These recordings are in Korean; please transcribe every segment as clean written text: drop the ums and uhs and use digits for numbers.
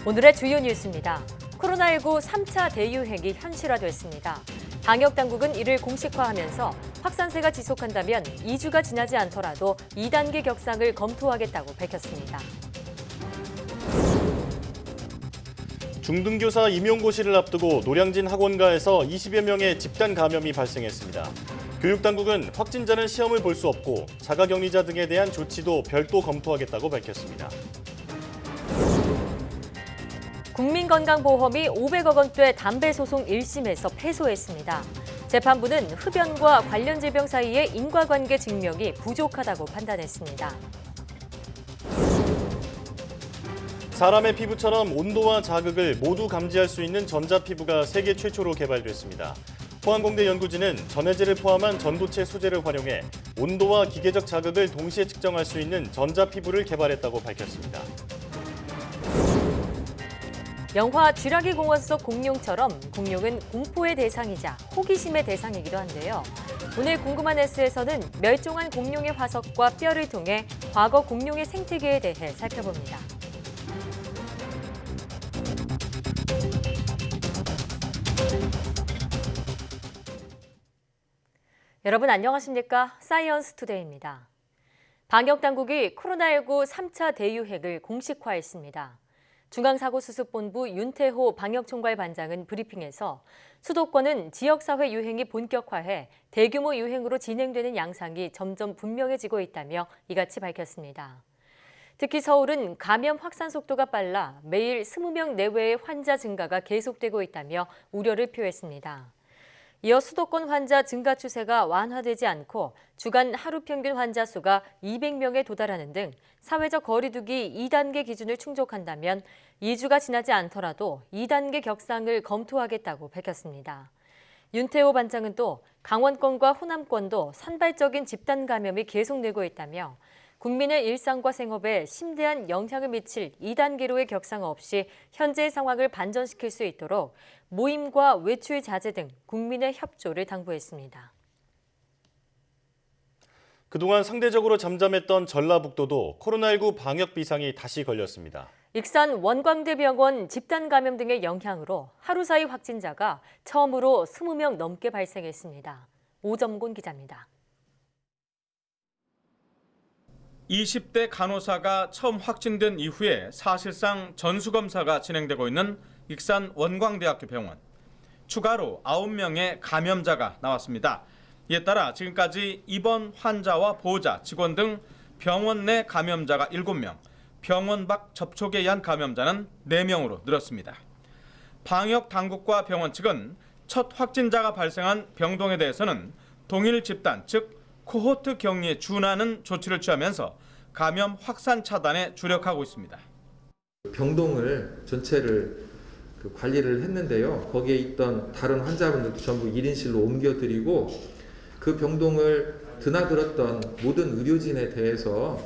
오늘의 주요 뉴스입니다. 코로나19 3차 대유행이 현실화됐습니다. 방역당국은 이를 공식화하면서 확산세가 지속한다면 2주가 지나지 않더라도 2단계 격상을 검토하겠다고 밝혔습니다. 중등교사 임용고시를 앞두고 노량진 학원가에서 20여 명의 집단 감염이 발생했습니다. 교육당국은 확진자는 시험을 볼 수 없고 자가격리자 등에 대한 조치도 별도 검토하겠다고 밝혔습니다. 국민건강보험이 500억 원대 담배 소송 1심에서 패소했습니다. 재판부는 흡연과 관련 질병 사이의 인과관계 증명이 부족하다고 판단했습니다. 사람의 피부처럼 온도와 자극을 모두 감지할 수 있는 전자피부가 세계 최초로 개발됐습니다. 포항공대 연구진은 전해질을 포함한 전도체 소재를 활용해 온도와 기계적 자극을 동시에 측정할 수 있는 전자피부를 개발했다고 밝혔습니다. 영화 쥐라기 공원 속 공룡처럼 공룡은 공포의 대상이자 호기심의 대상이기도 한데요. 오늘 궁금한 S에서는 멸종한 공룡의 화석과 뼈를 통해 과거 공룡의 생태계에 대해 살펴봅니다. 여러분 안녕하십니까? 사이언스 투데이입니다. 방역당국이 코로나19 3차 대유행을 공식화했습니다. 중앙사고수습본부 윤태호 방역총괄반장은 브리핑에서 수도권은 지역사회 유행이 본격화해 대규모 유행으로 진행되는 양상이 점점 분명해지고 있다며 이같이 밝혔습니다. 특히 서울은 감염 확산 속도가 빨라 매일 20명 내외의 환자 증가가 계속되고 있다며 우려를 표했습니다. 이어 수도권 환자 증가 추세가 완화되지 않고 주간 하루 평균 환자 수가 200명에 도달하는 등 사회적 거리 두기 2단계 기준을 충족한다면 2주가 지나지 않더라도 2단계 격상을 검토하겠다고 밝혔습니다. 윤태호 반장은 또 강원권과 호남권도 산발적인 집단 감염이 계속되고 있다며 국민의 일상과 생업에 심대한 영향을 미칠 2단계로의 격상 없이 현재의 상황을 반전시킬 수 있도록 모임과 외출 자제 등 국민의 협조를 당부했습니다. 그동안 상대적으로 잠잠했던 전라북도도 코로나19 방역 비상이 다시 걸렸습니다. 익산 원광대병원 집단 감염 등의 영향으로 하루 사이 확진자가 처음으로 20명 넘게 발생했습니다. 오점곤 기자입니다. 20대 간호사가 처음 확진된 이후에 사실상 전수검사가 진행되고 있는 익산 원광대학교 병원. 추가로 9명의 감염자가 나왔습니다. 이에 따라 지금까지 입원 환자와 보호자, 직원 등 병원 내 감염자가 7명, 병원 밖 접촉에 의한 감염자는 4명으로 늘었습니다. 방역 당국과 병원 측은 첫 확진자가 발생한 병동에 대해서는 동일 집단, 즉 코호트 격리에 준하는 조치를 취하면서 감염 확산 차단에 주력하고 있습니다. 병동을 전체를 관리를 했는데요. 거기에 있던 다른 환자분들도 전부 1인실로 옮겨드리고 그 병동을 드나들었던 모든 의료진에 대해서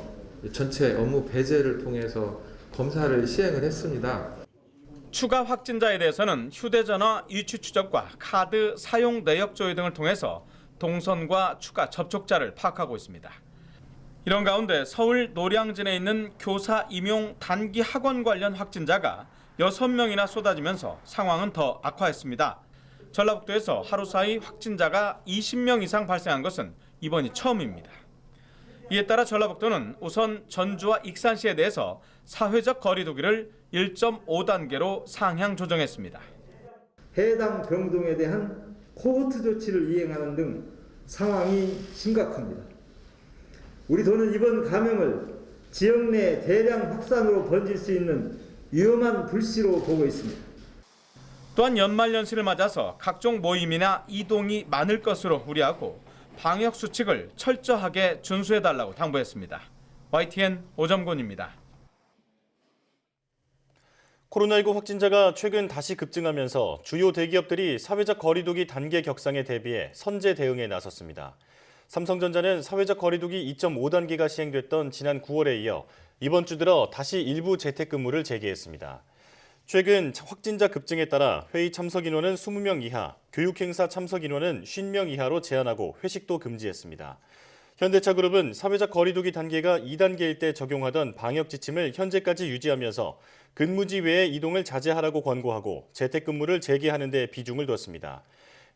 전체 업무 배제를 통해서 검사를 시행을 했습니다. 추가 확진자에 대해서는 휴대전화 위치 추적과 카드 사용 내역 조회 등을 통해서 동선과 추가 접촉자를 파악하고 있습니다. 이런 가운데 서울 노량진에 있는 교사 임용 단기 학원 관련 확진자가 6명이나 쏟아지면서 상황은 더 악화했습니다. 전라북도에서 하루 사이 확진자가 20명 이상 발생한 것은 이번이 처음입니다. 이에 따라 전라북도는 우선 전주와 익산시에 대해서 사회적 거리 두기를 1.5단계로 상향 조정했습니다. 해당 병동에 대한 코호트 조치를 이행하는 등 상황이 심각합니다. 우리 도는 이번 감염을 지역 내 대량 확산으로 번질 수 있는 위험한 불씨로 보고 있습니다. 또한 연말연시를 맞아서 각종 모임이나 이동이 많을 것으로 우려하고 방역 수칙을 철저하게 준수해달라고 당부했습니다. YTN 오점곤입니다. 코로나19 확진자가 최근 다시 급증하면서 주요 대기업들이 사회적 거리두기 단계 격상에 대비해 선제 대응에 나섰습니다. 삼성전자는 사회적 거리두기 2.5단계가 시행됐던 지난 9월에 이어 이번 주 들어 다시 일부 재택근무를 재개했습니다. 최근 확진자 급증에 따라 회의 참석 인원은 20명 이하, 교육행사 참석 인원은 50명 이하로 제한하고 회식도 금지했습니다. 현대차그룹은 사회적 거리두기 단계가 2단계일 때 적용하던 방역 지침을 현재까지 유지하면서 근무지 외에 이동을 자제하라고 권고하고 재택근무를 재개하는 데 비중을 뒀습니다.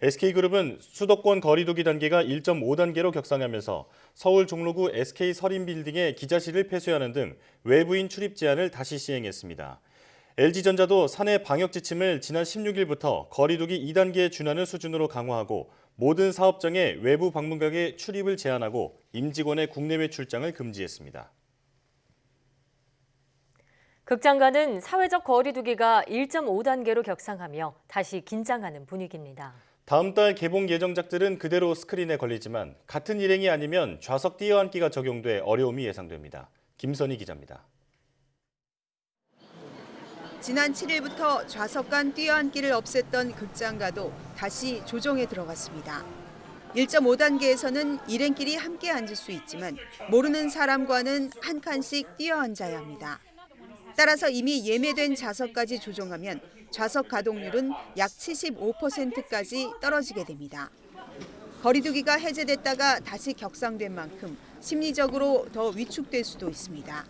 SK그룹은 수도권 거리두기 단계가 1.5단계로 격상하면서 서울 종로구 SK 서린빌딩에 기자실을 폐쇄하는 등 외부인 출입 제한을 다시 시행했습니다. LG전자도 사내 방역 지침을 지난 16일부터 거리두기 2단계에 준하는 수준으로 강화하고 모든 사업장에 외부 방문객의 출입을 제한하고 임직원의 국내외 출장을 금지했습니다. 극장가는 사회적 거리두기가 1.5단계로 격상하며 다시 긴장하는 분위기입니다. 다음 달 개봉 예정작들은 그대로 스크린에 걸리지만 같은 일행이 아니면 좌석 뛰어앉기가 적용돼 어려움이 예상됩니다. 김선희 기자입니다. 지난 7일부터 좌석 간 뛰어앉기를 없앴던 극장가도 다시 조정에 들어갔습니다. 1.5단계에서는 일행끼리 함께 앉을 수 있지만 모르는 사람과는 한 칸씩 뛰어앉아야 합니다. 따라서 이미 예매된 좌석까지 조정하면 좌석 가동률은 약 75%까지 떨어지게 됩니다. 거리두기가 해제됐다가 다시 격상된 만큼 심리적으로 더 위축될 수도 있습니다.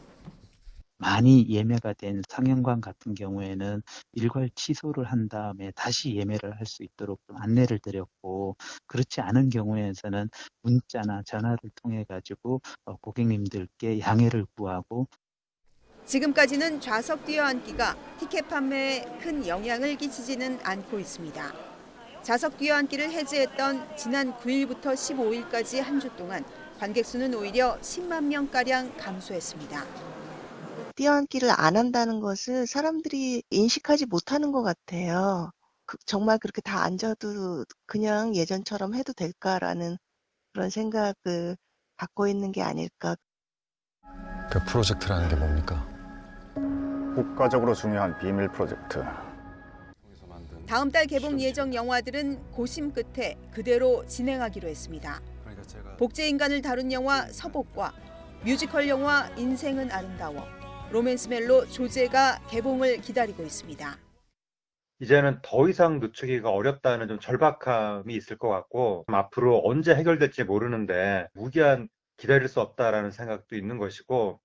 많이 예매가 된 상영관 같은 경우에는 일괄 취소를 한 다음에 다시 예매를 할 수 있도록 좀 안내를 드렸고, 그렇지 않은 경우에서는 문자나 전화를 통해 가지고 고객님들께 양해를 구하고. 지금까지는 좌석 뛰어앉기가 티켓 판매에 큰 영향을 끼치지는 않고 있습니다. 좌석 뛰어앉기를 해제했던 지난 9일부터 15일까지 한 주 동안 관객 수는 오히려 10만 명가량 감소했습니다. 뛰어앉기를 안 한다는 것을 사람들이 인식하지 못하는 것 같아요. 정말 그렇게 다 앉아도 그냥 예전처럼 해도 될까라는 그런 생각을 갖고 있는 게 아닐까. 그 프로젝트라는 게 뭡니까? 국가적으로 중요한 비밀 프로젝트. 다음 달 개봉 예정 영화들은 고심 끝에 그대로 진행하기로 했습니다. 복제인간을 다룬 영화 서복과 뮤지컬 영화 인생은 아름다워, 로맨스멜로 조제가 개봉을 기다리고 있습니다. 이제는 더 이상 늦추기가 어렵다는 좀 절박함이 있을 것 같고, 앞으로 언제 해결될지 모르는데 무기한 기다릴 수 없다라는 생각도 있는 것이고.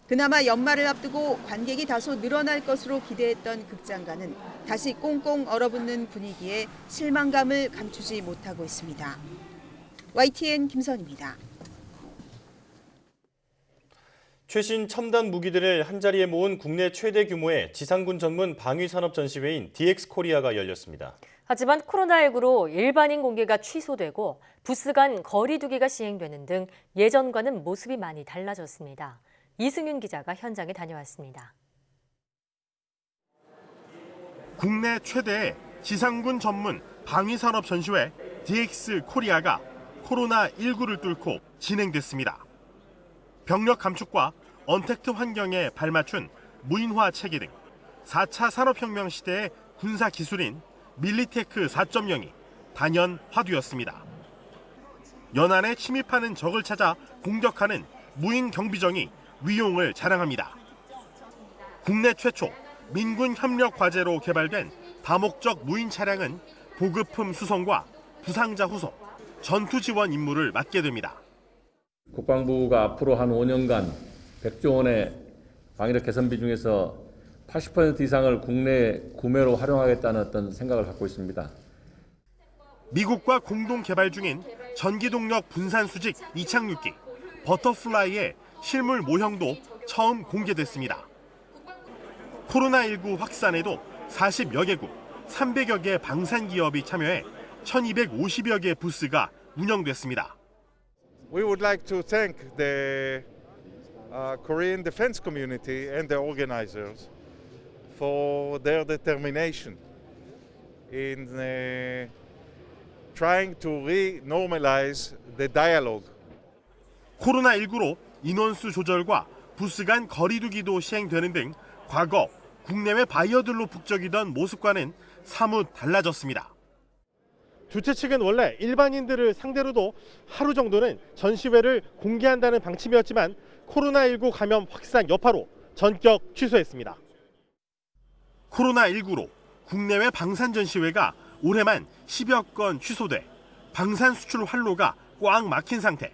그나마 연말을 앞두고 관객이 다소 늘어날 것으로 기대했던 극장가는 다시 꽁꽁 얼어붙는 분위기에 실망감을 감추지 못하고 있습니다. YTN 김선입니다. 최신 첨단 무기들을 한자리에 모은 국내 최대 규모의 지상군 전문 방위산업 전시회인 DX 코리아가 열렸습니다. 하지만 코로나19로 일반인 공개가 취소되고 부스 간 거리두기가 시행되는 등 예전과는 모습이 많이 달라졌습니다. 이승윤 기자가 현장에 다녀왔습니다. 국내 최대의 지상군 전문 방위산업 전시회 DX 코리아가 코로나19를 뚫고 진행됐습니다. 병력 감축과 언택트 환경에 발맞춘 무인화 체계 등 4차 산업혁명 시대의 군사 기술인 밀리테크 4.0이 단연 화두였습니다. 연안에 침입하는 적을 찾아 공격하는 무인 경비정이 위용을 자랑합니다. 국내 최초 민군 협력 과제로 개발된 다목적 무인 차량은 보급품 수송과 부상자 후송, 전투 지원 임무를 맡게 됩니다. 국방부가 앞으로 한 5년간 100조 원의 방위력 개선비 중에서 80% 이상을 국내 구매로 활용하겠다는 어떤 생각을 갖고 있습니다. 미국과 공동 개발 중인 전기동력 분산 수직 이착륙기 버터플라이의 실물 모형도 처음 공개됐습니다. 코로나19 확산에도 40여 개국, 300여 개 방산 기업이 참여해 1250여 개 부스가 운영됐습니다. We would like to thank the Korean defense community and the organizers for their determination in trying to re-normalize the dialogue. 코로나19로 인원수 조절과 부스 간 거리두기도 시행되는 등 과거 국내외 바이어들로 북적이던 모습과는 사뭇 달라졌습니다. 주최 측은 원래 일반인들을 상대로도 하루 정도는 전시회를 공개한다는 방침이었지만 코로나19 감염 확산 여파로 전격 취소했습니다. 코로나19로 국내외 방산 전시회가 올해만 10여 건 취소돼 방산 수출 활로가 꽉 막힌 상태.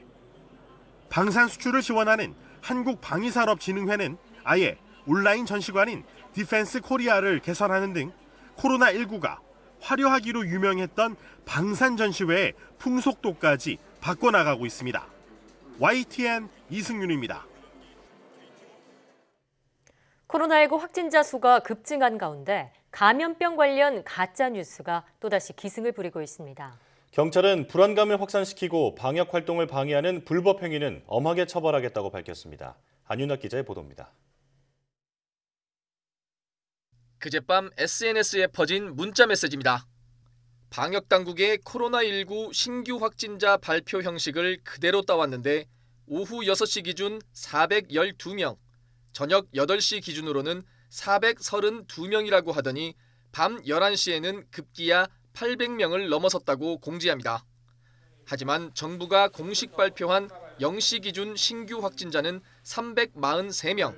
방산 수출을 지원하는 한국방위산업진흥회는 아예 온라인 전시관인 디펜스 코리아를 개설하는 등 코로나19가 화려하기로 유명했던 방산 전시회의 풍속도까지 바꿔나가고 있습니다. YTN 이승윤입니다. 코로나19 확진자 수가 급증한 가운데 감염병 관련 가짜 뉴스가 또다시 기승을 부리고 있습니다. 경찰은 불안감을 확산시키고 방역 활동을 방해하는 불법 행위는 엄하게 처벌하겠다고 밝혔습니다. 안윤학 기자의 보도입니다. 그젯밤 SNS에 퍼진 문자 메시지입니다. 방역당국의 코로나19 신규 확진자 발표 형식을 그대로 따왔는데 오후 6시 기준 412명, 저녁 8시 기준으로는 432명이라고 하더니 밤 11시에는 급기야 800명을 넘어섰다고 공지합니다. 하지만 정부가 공식 발표한 0시 기준 신규 확진자는 343명,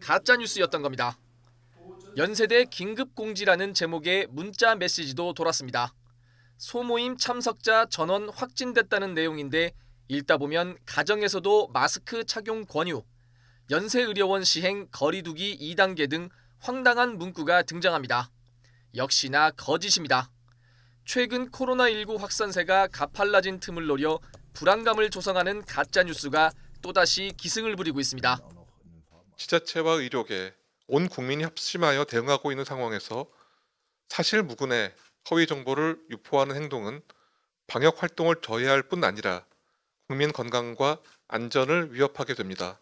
가짜뉴스였던 겁니다. 연세대 긴급공지라는 제목의 문자 메시지도 돌았습니다. 소모임 참석자 전원 확진됐다는 내용인데 읽다 보면 가정에서도 마스크 착용 권유, 연세의료원 시행 거리두기 2단계 등 황당한 문구가 등장합니다. 역시나 거짓입니다. 최근 코로나19 확산세가 가팔라진 틈을 노려 불안감을 조성하는 가짜뉴스가 또다시 기승을 부리고 있습니다. 지자체와 의료계, 온 국민이 합심하여 대응하고 있는 상황에서 사실 무근의 허위 정보를 유포하는 행동은 방역 활동을 저해할 뿐 아니라 국민 건강과 안전을 위협하게 됩니다.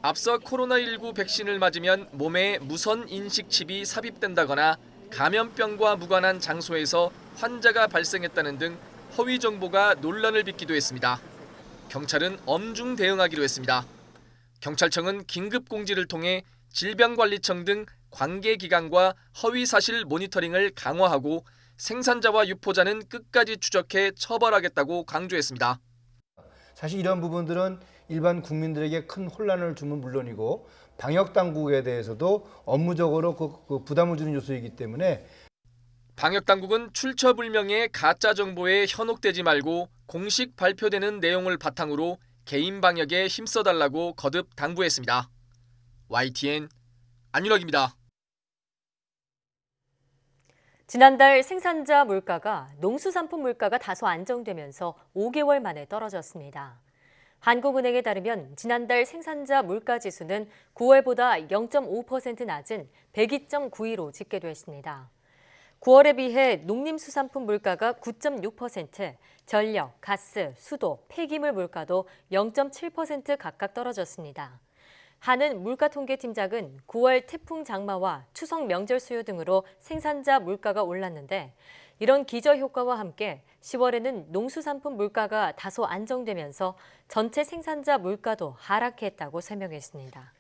앞서 코로나19 백신을 맞으면 몸에 무선 인식 칩이 삽입된다거나 감염병과 무관한 장소에서 환자가 발생했다는 등 허위 정보가 논란을 빚기도 했습니다. 경찰은 엄중 대응하기로 했습니다. 경찰청은 긴급 공지를 통해 질병관리청 등 관계기관과 허위사실 모니터링을 강화하고 생산자와 유포자는 끝까지 추적해 처벌하겠다고 강조했습니다. 사실 이런 부분들은 일반 국민들에게 큰 혼란을 주면 물론이고 방역당국에 대해서도 업무적으로 그 부담을 주는 요소이기 때문에 방역당국은 출처불명의 가짜 정보에 현혹되지 말고 공식 발표되는 내용을 바탕으로 개인 방역에 힘써달라고 거듭 당부했습니다. YTN 안윤혁입니다. 지난달 생산자 물가가 농수산품 물가가 다소 안정되면서 5개월 만에 떨어졌습니다. 한국은행에 따르면 지난달 생산자 물가 지수는 9월보다 0.5% 낮은 102.92로 집계됐습니다. 9월에 비해 농림수산품 물가가 9.6%, 전력, 가스, 수도, 폐기물 물가도 0.7% 각각 떨어졌습니다. 한은 물가통계팀장은 9월 태풍 장마와 추석 명절 수요 등으로 생산자 물가가 올랐는데 이런 기저효과와 함께 10월에는 농수산품 물가가 다소 안정되면서 전체 생산자 물가도 하락했다고 설명했습니다.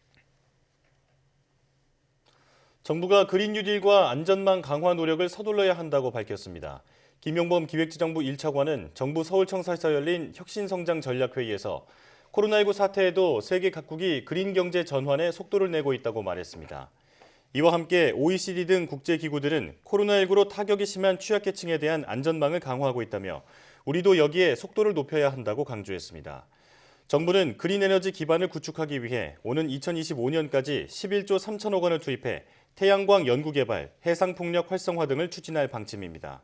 정부가 그린 뉴딜과 안전망 강화 노력을 서둘러야 한다고 밝혔습니다. 김용범 기획재정부 1차관은 정부 서울청사에서 열린 혁신성장전략회의에서 코로나19 사태에도 세계 각국이 그린 경제 전환에 속도를 내고 있다고 말했습니다. 이와 함께 OECD 등 국제기구들은 코로나19로 타격이 심한 취약계층에 대한 안전망을 강화하고 있다며 우리도 여기에 속도를 높여야 한다고 강조했습니다. 정부는 그린 에너지 기반을 구축하기 위해 오는 2025년까지 11조 3천억 원을 투입해 태양광 연구개발, 해상풍력 활성화 등을 추진할 방침입니다.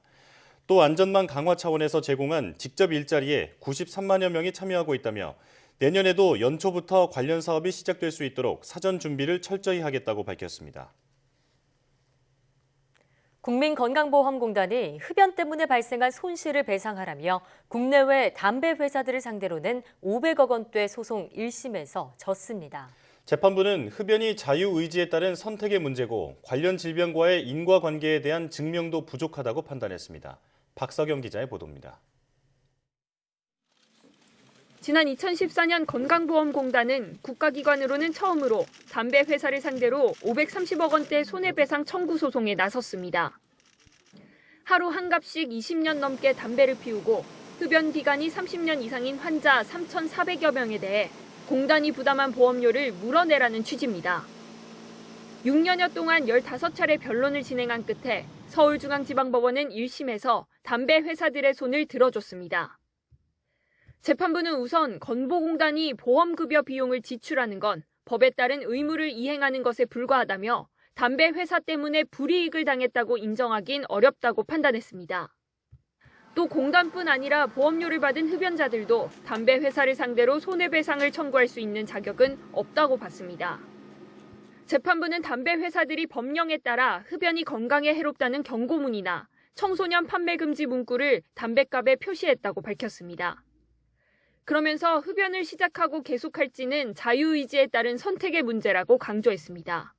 또 안전망 강화 차원에서 제공한 직접 일자리에 93만여 명이 참여하고 있다며 내년에도 연초부터 관련 사업이 시작될 수 있도록 사전 준비를 철저히 하겠다고 밝혔습니다. 국민건강보험공단이 흡연 때문에 발생한 손실을 배상하라며 국내외 담배 회사들을 상대로 낸 500억 원대 소송 1심에서 졌습니다. 재판부는 흡연이 자유의지에 따른 선택의 문제고 관련 질병과의 인과관계에 대한 증명도 부족하다고 판단했습니다. 박석영 기자의 보도입니다. 지난 2014년 건강보험공단은 국가기관으로는 처음으로 담배 회사를 상대로 530억 원대 손해배상 청구 소송에 나섰습니다. 하루 한 갑씩 20년 넘게 담배를 피우고 흡연 기간이 30년 이상인 환자 3,400여 명에 대해 공단이 부담한 보험료를 물어내라는 취지입니다. 6년여 동안 15차례 변론을 진행한 끝에 서울중앙지방법원은 1심에서 담배 회사들의 손을 들어줬습니다. 재판부는 우선 건보공단이 보험급여 비용을 지출하는 건 법에 따른 의무를 이행하는 것에 불과하다며 담배 회사 때문에 불이익을 당했다고 인정하긴 어렵다고 판단했습니다. 또 공단뿐 아니라 보험료를 받은 흡연자들도 담배 회사를 상대로 손해배상을 청구할 수 있는 자격은 없다고 봤습니다. 재판부는 담배 회사들이 법령에 따라 흡연이 건강에 해롭다는 경고문이나 청소년 판매 금지 문구를 담배값에 표시했다고 밝혔습니다. 그러면서 흡연을 시작하고 계속할지는 자유의지에 따른 선택의 문제라고 강조했습니다.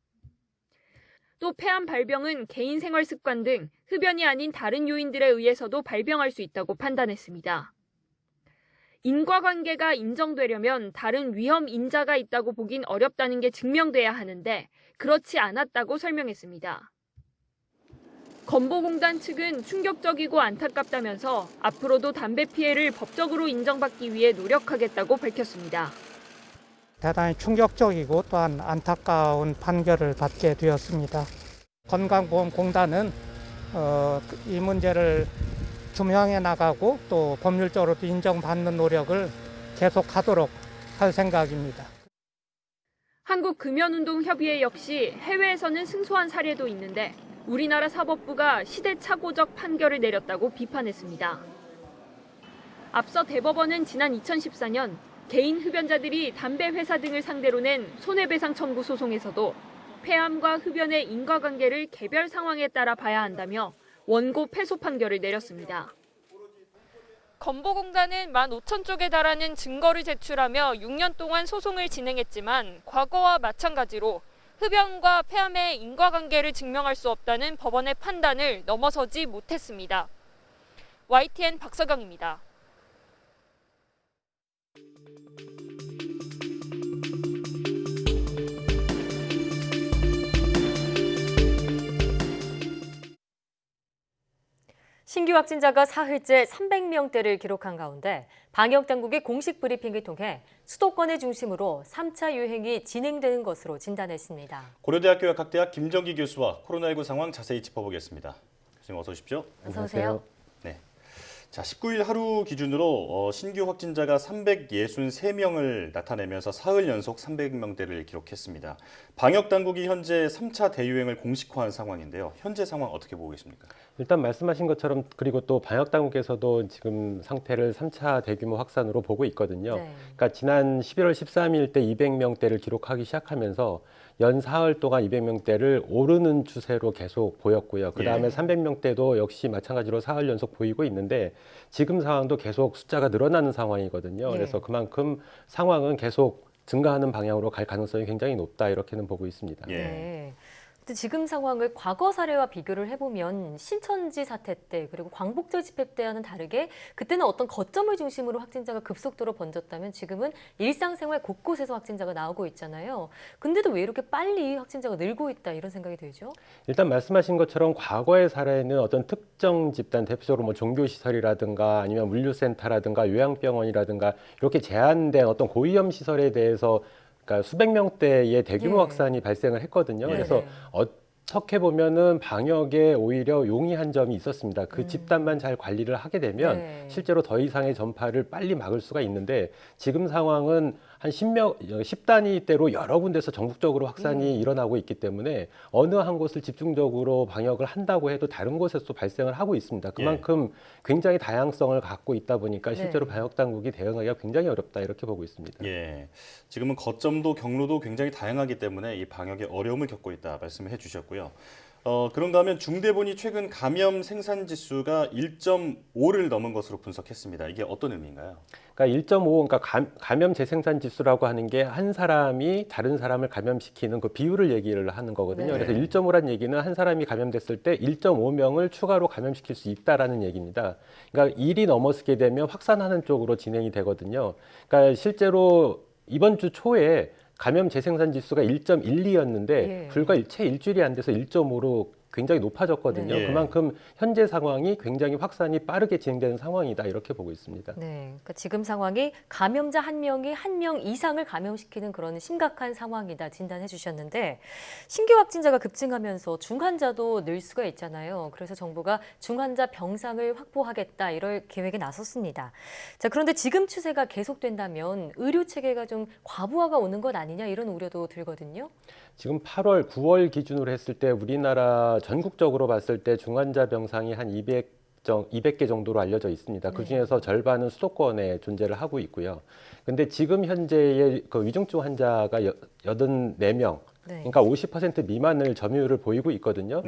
또 폐암 발병은 개인 생활 습관 등 흡연이 아닌 다른 요인들에 의해서도 발병할 수 있다고 판단했습니다. 인과관계가 인정되려면 다른 위험 인자가 있다고 보긴 어렵다는 게 증명돼야 하는데 그렇지 않았다고 설명했습니다. 건보공단 측은 충격적이고 안타깝다면서 앞으로도 담배 피해를 법적으로 인정받기 위해 노력하겠다고 밝혔습니다. 대단히 충격적이고 또한 안타까운 판결을 받게 되었습니다. 건강보험공단은 이 문제를 규명해 나가고 또 법률적으로도 인정받는 노력을 계속하도록 할 생각입니다. 한국금연운동협의회 역시 해외에서는 승소한 사례도 있는데 우리나라 사법부가 시대착오적 판결을 내렸다고 비판했습니다. 앞서 대법원은 지난 2014년 개인 흡연자들이 담배 회사 등을 상대로 낸 손해배상 청구 소송에서도 폐암과 흡연의 인과관계를 개별 상황에 따라 봐야 한다며 원고 패소 판결을 내렸습니다. 건보공단은 15,000쪽에 달하는 증거를 제출하며 6년 동안 소송을 진행했지만 과거와 마찬가지로 흡연과 폐암의 인과관계를 증명할 수 없다는 법원의 판단을 넘어서지 못했습니다. YTN 박서경입니다. 신규 확진자가 사흘째 300명대를 기록한 가운데 방역당국이 공식 브리핑을 통해 수도권을 중심으로 3차 유행이 진행되는 것으로 진단했습니다. 고려대학교 약학대학 김정기 교수와 코로나19 상황 자세히 짚어보겠습니다. 교수님 어서 오십시오. 어서 오세요. 네. 자, 19일 하루 기준으로 신규 확진자가 363명을 나타내면서 사흘 연속 300명대를 기록했습니다. 방역당국이 현재 3차 대유행을 공식화한 상황인데요. 현재 상황 어떻게 보고 계십니까? 일단 말씀하신 것처럼 그리고 또 방역당국에서도 지금 상태를 3차 대규모 확산으로 보고 있거든요. 네. 그러니까 지난 11월 13일 때 200명대를 기록하기 시작하면서 연 사흘 동안 200명대를 오르는 추세로 계속 보였고요. 그다음에 300명대도 역시 마찬가지로 사흘 연속 보이고 있는데 지금 상황도 계속 숫자가 늘어나는 상황이거든요. 그래서 그만큼 상황은 계속 증가하는 방향으로 갈 가능성이 굉장히 높다 이렇게는 보고 있습니다. 네. 지금 상황을 과거 사례와 비교를 해보면 신천지 사태 때 그리고 광복절 집회 때와는 다르게 그때는 어떤 거점을 중심으로 확진자가 급속도로 번졌다면 지금은 일상생활 곳곳에서 확진자가 나오고 있잖아요. 근데도 왜 이렇게 빨리 확진자가 늘고 있다 이런 생각이 들죠? 일단 말씀하신 것처럼 과거의 사례는 어떤 특정 집단, 대표적으로 뭐 종교시설이라든가 아니면 물류센터라든가 요양병원이라든가 이렇게 제한된 어떤 고위험 시설에 대해서 그러니까 수백 명대의 대규모 확산이 발생을 했거든요. 그래서 어떻게 보면은 방역에 오히려 용이한 점이 있었습니다. 그 집단만 잘 관리를 하게 되면 실제로 더 이상의 전파를 빨리 막을 수가 있는데 지금 상황은 한 10단위대로 여러 군데서 전국적으로 확산이 일어나고 있기 때문에 어느 한 곳을 집중적으로 방역을 한다고 해도 다른 곳에서 발생을 하고 있습니다. 그만큼 굉장히 다양성을 갖고 있다 보니까 실제로 방역당국이 대응하기가 굉장히 어렵다 이렇게 보고 있습니다. 지금은 거점도 경로도 굉장히 다양하기 때문에 이 방역에 어려움을 겪고 있다 말씀을 해주셨고요. 그런가 하면 중대본이 최근 감염 생산 지수가 1.5를 넘은 것으로 분석했습니다. 이게 어떤 의미인가요? 그러니까 1.5, 그러니까 감염 재생산 지수라고 하는 게 한 사람이 다른 사람을 감염시키는 그 비율을 얘기를 하는 거거든요. 그래서 1.5란 얘기는 한 사람이 감염됐을 때 1.5명을 추가로 감염시킬 수 있다라는 얘기입니다. 그러니까 1이 넘어서게 되면 확산하는 쪽으로 진행이 되거든요. 그러니까 실제로 이번 주 초에 감염 재생산 지수가 1.12였는데 불과 채 일주일이 안 돼서 1.5로 굉장히 높아졌거든요. 네. 그만큼 현재 상황이 굉장히 확산이 빠르게 진행되는 상황이다 이렇게 보고 있습니다. 네, 그러니까 지금 상황이 감염자 한 명이 한 명 이상을 감염시키는 그런 심각한 상황이다 진단해 주셨는데 신규 확진자가 급증하면서 중환자도 늘 수가 있잖아요. 그래서 정부가 중환자 병상을 확보하겠다 이럴 계획에 나섰습니다. 자, 그런데 지금 추세가 계속된다면 의료 체계가 좀 과부하가 오는 것 아니냐 이런 우려도 들거든요. 지금 8월, 9월 기준으로 했을 때 우리나라 전국적으로 봤을 때 중환자 병상이 한 200개 정도로 알려져 있습니다. 그중에서 절반은 수도권에 존재를 하고 있고요. 근데 지금 현재의 그 위중증 환자가 84명, 그러니까 50% 미만을 점유율을 보이고 있거든요.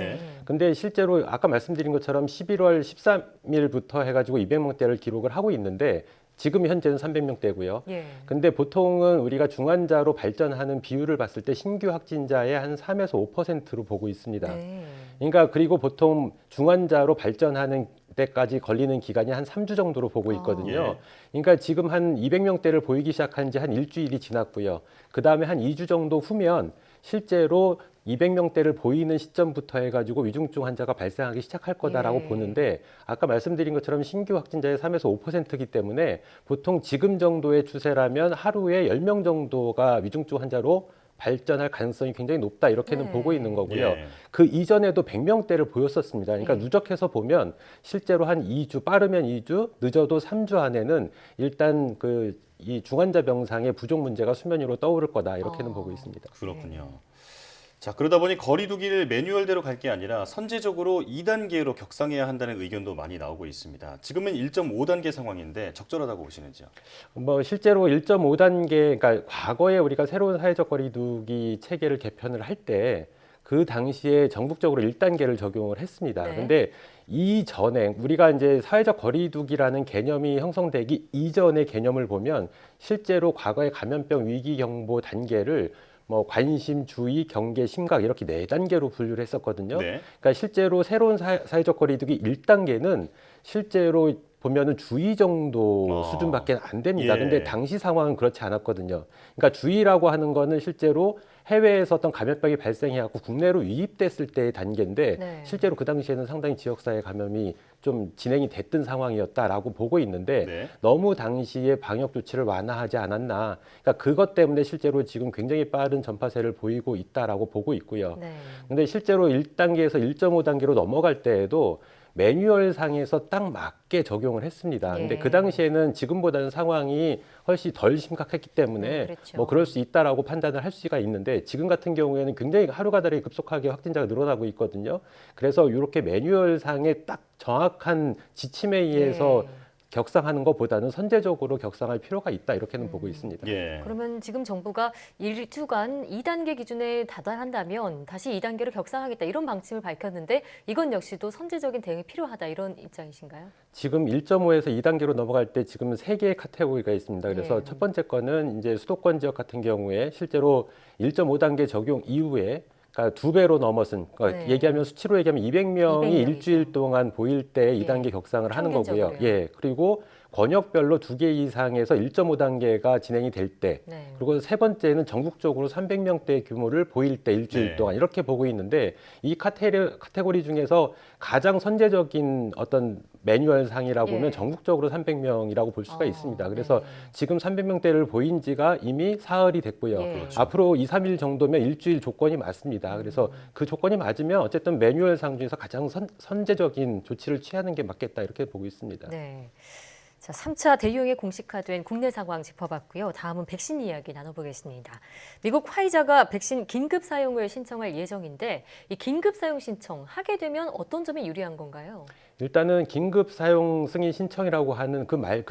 근데 실제로 아까 말씀드린 것처럼 11월 13일부터 해가지고 200명대를 기록을 하고 있는데 지금 현재는 300명대고요. 근데 보통은 우리가 중환자로 발전하는 비율을 봤을 때 신규 확진자의 한 3에서 5%로 보고 있습니다. 그러니까 그리고 보통 중환자로 발전하는 때까지 걸리는 기간이 한 3주 정도로 보고 있거든요. 그러니까 지금 한 200명대를 보이기 시작한 지 한 일주일이 지났고요. 그다음에 한 2주 정도 후면 실제로 200명대를 보이는 시점부터 해가지고 위중증 환자가 발생하기 시작할 거다라고 보는데 아까 말씀드린 것처럼 신규 확진자의 3에서 5%이기 때문에 보통 지금 정도의 추세라면 하루에 10명 정도가 위중증 환자로 발전할 가능성이 굉장히 높다 이렇게는 보고 있는 거고요. 그 이전에도 100명대를 보였었습니다. 그러니까 누적해서 보면 실제로 한 2주, 빠르면 2주, 늦어도 3주 안에는 일단 이 중환자 병상의 부족 문제가 수면 위로 떠오를 거다 이렇게는 보고 있습니다. 그렇군요. 자, 그러다 보니 거리 두기를 매뉴얼대로 갈 게 아니라 선제적으로 2단계로 격상해야 한다는 의견도 많이 나오고 있습니다. 지금은 1.5단계 상황인데 적절하다고 보시는지요? 뭐 실제로 1.5단계, 그러니까 과거에 우리가 새로운 사회적 거리 두기 체계를 개편을 할 때 그 당시에 전국적으로 1단계를 적용을 했습니다. 근데 이전에 우리가 이제 사회적 거리 두기라는 개념이 형성되기 이전의 개념을 보면 실제로 과거의 감염병 위기 경보 단계를 뭐 관심, 주의, 경계, 심각 이렇게 4단계로 분류를 했었거든요. 그러니까 실제로 새로운 사회적 거리두기 1단계는 실제로 보면은 주의 정도 수준밖에 안 됩니다. 근데 당시 상황은 그렇지 않았거든요. 그러니까 주의라고 하는 거는 실제로 해외에서 어떤 감염병이 발생해갖고 국내로 유입됐을 때의 단계인데 실제로 그 당시에는 상당히 지역사회 감염이 좀 진행이 됐던 상황이었다라고 보고 있는데 너무 당시에 방역 조치를 완화하지 않았나. 그러니까 그것 때문에 실제로 지금 굉장히 빠른 전파세를 보이고 있다라고 보고 있고요. 근데 실제로 1단계에서 1.5단계로 넘어갈 때에도 매뉴얼 상에서 딱 맞게 적용을 했습니다. 근데 그 당시에는 지금보다는 상황이 훨씬 덜 심각했기 때문에 뭐 그럴 수 있다라고 판단을 할 수가 있는데 지금 같은 경우에는 굉장히 하루가 다르게 급속하게 확진자가 늘어나고 있거든요. 그래서 이렇게 매뉴얼 상에 딱 정확한 지침에 의해서 격상하는 것보다는 선제적으로 격상할 필요가 있다 이렇게는 보고 있습니다. 그러면 지금 정부가 일주간 2단계 기준에 다달한다면 다시 2단계로 격상하겠다 이런 방침을 밝혔는데 이건 역시도 선제적인 대응이 필요하다 이런 입장이신가요? 지금 1.5에서 2단계로 넘어갈 때 지금 3개의 카테고리가 있습니다. 그래서 첫 번째 거는 이제 수도권 지역 같은 경우에 실제로 1.5단계 적용 이후에 그러니까 2배로 넘어선, 그러니까 얘기하면 수치로 얘기하면 200명이 일주일 동안 보일 때 2단계 격상을 하는 거고요. 그리고 권역별로 2개 이상에서 1.5단계가 진행이 될 때, 그리고 세 번째는 전국적으로 300명대 규모를 보일 때 일주일 동안 이렇게 보고 있는데 이 카테고리 중에서 가장 선제적인 어떤 매뉴얼 상이라고 보면 전국적으로 300명이라고 볼 수가 있습니다. 그래서 지금 300명대를 보인 지가 이미 사흘이 됐고요. 앞으로 2, 3일 정도면 일주일 조건이 맞습니다. 그래서 그 조건이 맞으면 어쨌든 매뉴얼 상 중에서 가장 선제적인 조치를 취하는 게 맞겠다 이렇게 보고 있습니다. 자, 3차 대유행에 공식화된 국내 상황 짚어봤고요. 다음은 백신 이야기 나눠보겠습니다. 미국 화이자가 백신 긴급 사용을 신청할 예정인데 이 긴급 사용 신청 하게 되면 어떤 점이 유리한 건가요? 일단은 긴급 사용 승인 신청이라고 하는 그 말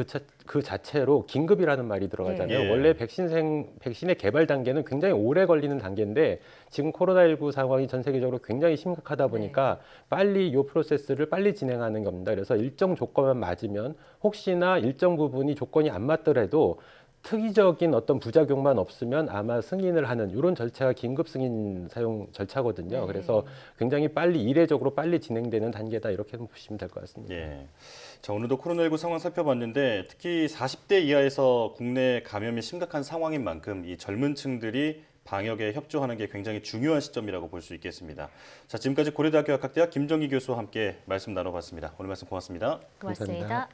그 자체로 긴급이라는 말이 들어가잖아요. 원래 백신의 개발 단계는 굉장히 오래 걸리는 단계인데 지금 코로나19 상황이 전 세계적으로 굉장히 심각하다 보니까 빨리 이 프로세스를 빨리 진행하는 겁니다. 그래서 일정 조건만 맞으면 혹시나 일정 부분이 조건이 안 맞더라도 특이적인 어떤 부작용만 없으면 아마 승인을 하는 이런 절차가 긴급 승인 사용 절차거든요. 그래서 굉장히 빨리 이례적으로 빨리 진행되는 단계다 이렇게 보시면 될 것 같습니다. 자, 오늘도 코로나19 상황 살펴봤는데 특히 40대 이하에서 국내 감염이 심각한 상황인 만큼 이 젊은 층들이 방역에 협조하는 게 굉장히 중요한 시점이라고 볼 수 있겠습니다. 자, 지금까지 고려대학교 약학대학 김정희 교수와 함께 말씀 나눠봤습니다. 오늘 말씀 고맙습니다. 고맙습니다. 감사합니다.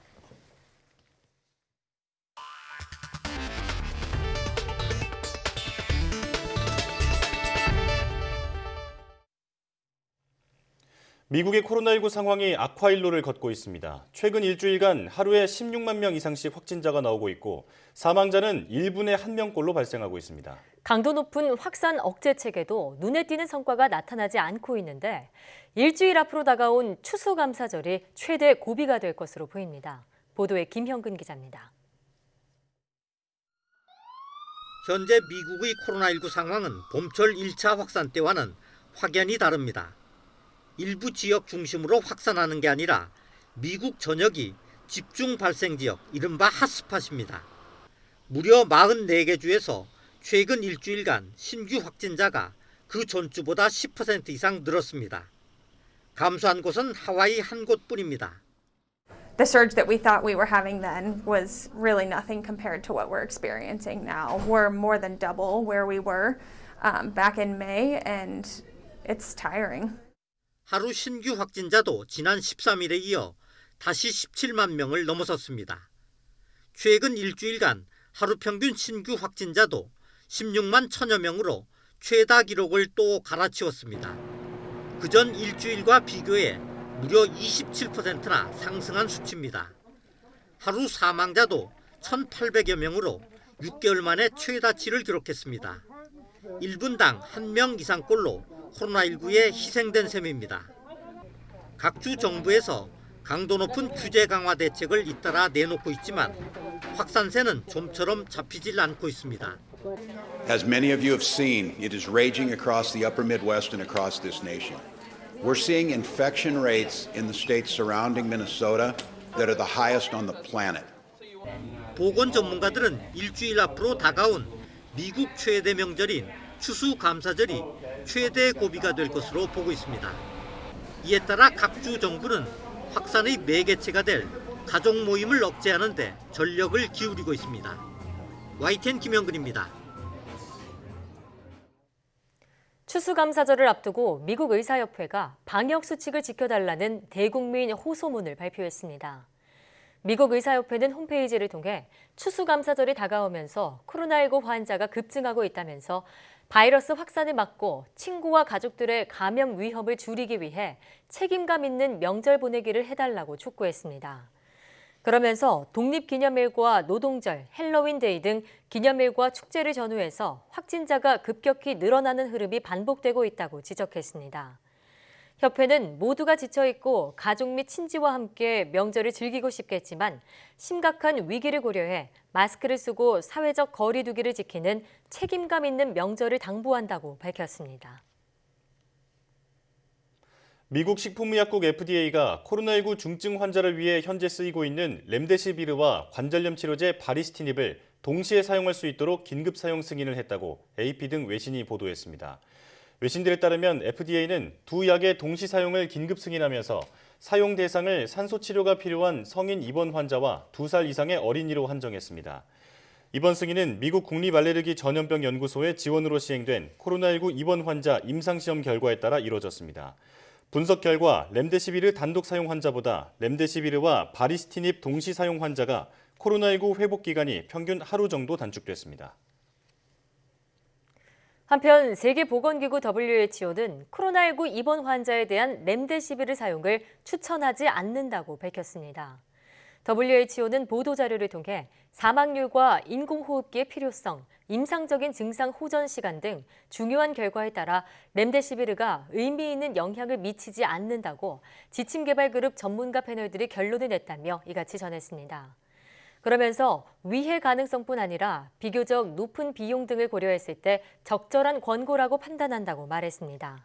미국의 코로나19 상황이 악화일로를 걷고 있습니다. 최근 일주일간 하루에 16만 명 이상씩 확진자가 나오고 있고 사망자는 1분에 1명꼴로 발생하고 있습니다. 강도 높은 확산 억제 체계도 눈에 띄는 성과가 나타나지 않고 있는데 일주일 앞으로 다가온 추수감사절이 최대 고비가 될 것으로 보입니다. 보도에 김형근 기자입니다. 현재 미국의 코로나19 상황은 봄철 1차 확산 때와는 확연히 다릅니다. 일부 지역 중심으로 확산하는 게 아니라 미국 전역이 집중 발생 지역, 이른바 핫스팟입니다. 무려 44개 주에서 최근 일주일간 신규 확진자가 그 전주보다 10% 이상 늘었습니다. 감소한 곳은 하와이 한 곳뿐입니다. The surge that we thought we were having then was really nothing compared to what we're experiencing now. We're more than double where we were back in May, and it's tiring. 하루 신규 확진자도 지난 13일에 이어 다시 17만 명을 넘어섰습니다. 최근 일주일간 하루 평균 신규 확진자도 16만 1천여 명으로 최다 기록을 또 갈아치웠습니다. 그전 일주일과 비교해 무려 27%나 상승한 수치입니다. 하루 사망자도 1,800여 명으로 6개월 만에 최다치를 기록했습니다. 1분당 1명 이상꼴로 코로나19에 희생된 셈입니다. 각 주 정부에서 강도 높은 규제 강화 대책을 잇따라 내놓고 있지만 확산세는 좀처럼 잡히질 않고 있습니다. As many of you have seen, it is raging across the upper Midwest and across this nation. We're seeing infection rates in the states surrounding Minnesota that are the highest on the planet. 보건 전문가들은 일주일 앞으로 다가온 미국 최대 명절인 추수감사절이 최대 고비가 될 것으로 보고 있습니다. 이에 따라 각 주 정부는 확산의 매개체가 될 가족 모임을 억제하는 데 전력을 기울이고 있습니다. YTN 김영근입니다. 추수감사절을 앞두고 미국 의사협회가 방역 수칙을 지켜달라는 대국민 호소문을 발표했습니다. 미국 의사협회는 홈페이지를 통해 추수감사절이 다가오면서 코로나19 환자가 급증하고 있다면서 바이러스 확산을 막고 친구와 가족들의 감염 위험을 줄이기 위해 책임감 있는 명절 보내기를 해달라고 촉구했습니다. 그러면서 독립기념일과 노동절, 헬로윈데이 등 기념일과 축제를 전후해서 확진자가 급격히 늘어나는 흐름이 반복되고 있다고 지적했습니다. 협회는 모두가 지쳐있고 가족 및 친지와 함께 명절을 즐기고 싶겠지만 심각한 위기를 고려해 마스크를 쓰고 사회적 거리 두기를 지키는 책임감 있는 명절을 당부한다고 밝혔습니다. 미국 식품의약국 FDA가 코로나19 중증 환자를 위해 현재 쓰이고 있는 렘데시비르와 관절염 치료제 바리스티닙을 동시에 사용할 수 있도록 긴급 사용 승인을 했다고 AP 등 외신이 보도했습니다. 외신들에 따르면 FDA는 두 약의 동시 사용을 긴급 승인하면서 사용 대상을 산소 치료가 필요한 성인 입원 환자와 2살 이상의 어린이로 한정했습니다. 이번 승인은 미국 국립알레르기 전염병 연구소의 지원으로 시행된 코로나19 입원 환자 임상시험 결과에 따라 이루어졌습니다. 분석 결과 렘데시비르 단독 사용 환자보다 렘데시비르와 바리스티닙 동시 사용 환자가 코로나19 회복 기간이 평균 하루 정도 단축됐습니다. 한편 세계보건기구 WHO는 코로나19 입원 환자에 대한 렘데시비르 사용을 추천하지 않는다고 밝혔습니다. WHO는 보도자료를 통해 사망률과 인공호흡기의 필요성, 임상적인 증상 호전 시간 등 중요한 결과에 따라 렘데시비르가 의미 있는 영향을 미치지 않는다고 지침개발그룹 전문가 패널들이 결론을 냈다며 이같이 전했습니다. 그러면서 위해 가능성뿐 아니라 비교적 높은 비용 등을 고려했을 때 적절한 권고라고 판단한다고 말했습니다.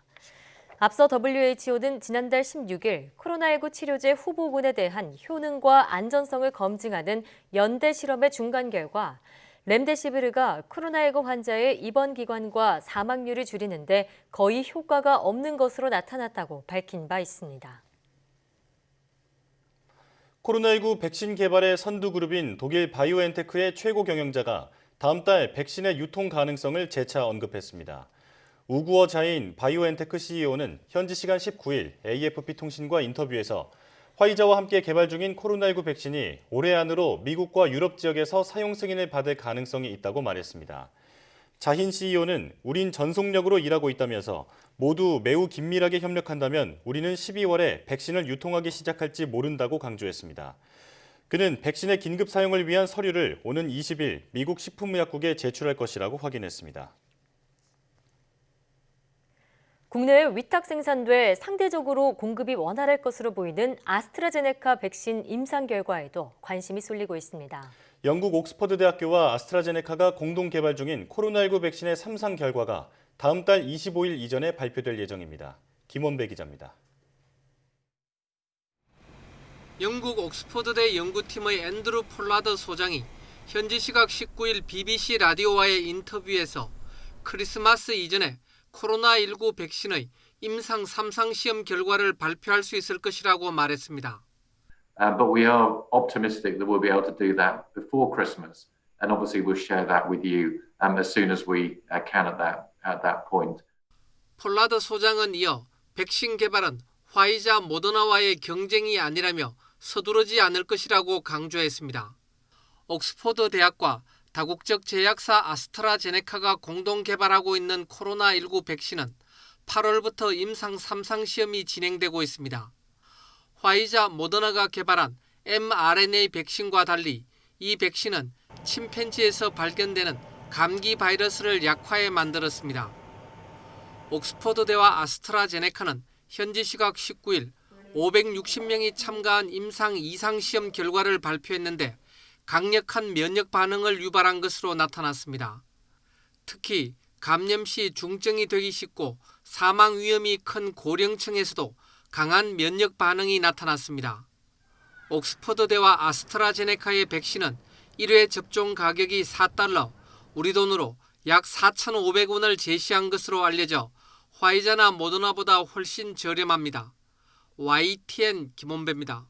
앞서 WHO는 지난달 16일 코로나19 치료제 후보군에 대한 효능과 안전성을 검증하는 연대 실험의 중간 결과 렘데시비르가 코로나19 환자의 입원 기간과 사망률을 줄이는 데 거의 효과가 없는 것으로 나타났다고 밝힌 바 있습니다. 코로나19 백신 개발의 선두 그룹인 독일 바이오엔테크의 최고 경영자가 다음 달 백신의 유통 가능성을 재차 언급했습니다. 우구어자인 바이오엔테크 CEO는 현지 시간 19일 AFP통신과 인터뷰에서 화이자와 함께 개발 중인 코로나19 백신이 올해 안으로 미국과 유럽 지역에서 사용 승인을 받을 가능성이 있다고 말했습니다. 자힌 CEO는 우린 전속력으로 일하고 있다면서 모두 매우 긴밀하게 협력한다면 우리는 12월에 백신을 유통하기 시작할지 모른다고 강조했습니다. 그는 백신의 긴급 사용을 위한 서류를 오는 20일 미국 식품의약국에 제출할 것이라고 확인했습니다. 국내에 위탁 생산돼 상대적으로 공급이 원활할 것으로 보이는 아스트라제네카 백신 임상 결과에도 관심이 쏠리고 있습니다. 영국 옥스퍼드 대학교와 아스트라제네카가 공동 개발 중인 코로나19 백신의 3상 결과가 다음 달 25일 이전에 발표될 예정입니다. 김원배 기자입니다. 영국 옥스퍼드대 연구팀의 앤드루 폴라드 소장이 현지 시각 19일 BBC 라디오와의 인터뷰에서 크리스마스 이전에 코로나19 백신의 임상 3상 시험 결과를 발표할 수 있을 것이라고 말했습니다. But we are optimistic that we'll be able to do that before Christmas, and obviously we'll share that with you as soon as we can at that point. 폴라드 소장은 이어 백신 개발은 화이자, 모더나와의 경쟁이 아니라며 서두르지 않을 것이라고 강조했습니다. 옥스퍼드 대학과 다국적 제약사 아스트라제네카가 공동 개발하고 있는 코로나19 백신은 8월부터 임상 3상 시험이 진행되고 있습니다. 화이자, 모더나가 개발한 mRNA 백신과 달리 이 백신은 침팬지에서 발견되는 감기 바이러스를 약화해 만들었습니다. 옥스퍼드대와 아스트라제네카는 현지 시각 19일 560명이 참가한 임상 2상 시험 결과를 발표했는데 강력한 면역 반응을 유발한 것으로 나타났습니다. 특히 감염 시 중증이 되기 쉽고 사망 위험이 큰 고령층에서도 강한 면역 반응이 나타났습니다. 옥스퍼드대와 아스트라제네카의 백신은 1회 접종 가격이 $4, 우리 돈으로 약 4,500원을 제시한 것으로 알려져 화이자나 모더나보다 훨씬 저렴합니다. YTN 김원배입니다.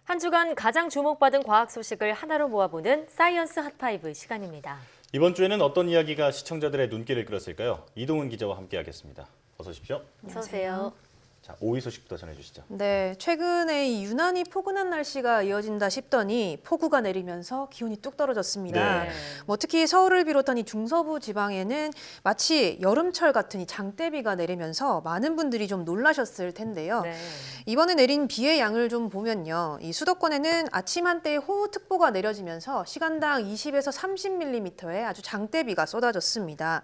한 주간 가장 주목받은 과학 소식을 하나로 모아보는 사이언스 핫5 시간입니다. 이번 주에는 어떤 이야기가 시청자들의 눈길을 끌었을까요? 이동훈 기자와 함께하겠습니다. 어서 오십시오. 어서 오세요. 자, 5위 소식부터 전해주시죠. 네, 최근에 이 유난히 포근한 날씨가 이어진다 싶더니 폭우가 내리면서 기온이 뚝 떨어졌습니다. 네. 특히 서울을 비롯한 이 중서부 지방에는 마치 여름철 같은 이 장대비가 내리면서 많은 분들이 좀 놀라셨을 텐데요. 네. 이번에 내린 비의 양을 좀 보면요. 이 수도권에는 아침 한때에 호우특보가 내려지면서 시간당 20에서 30mm의 아주 장대비가 쏟아졌습니다.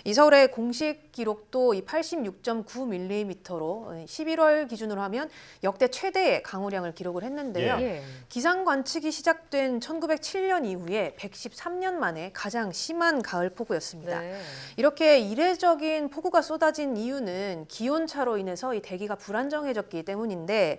이 서울의 공식 기록도 이 86.9mm로 11월 기준으로 하면 역대 최대의 강우량을 기록을 했는데요. 예. 기상 관측이 시작된 1907년 이후에 113년 만에 가장 심한 가을 폭우였습니다. 네. 이렇게 이례적인 폭우가 쏟아진 이유는 기온차로 인해서 이 대기가 불안정해졌기 때문인데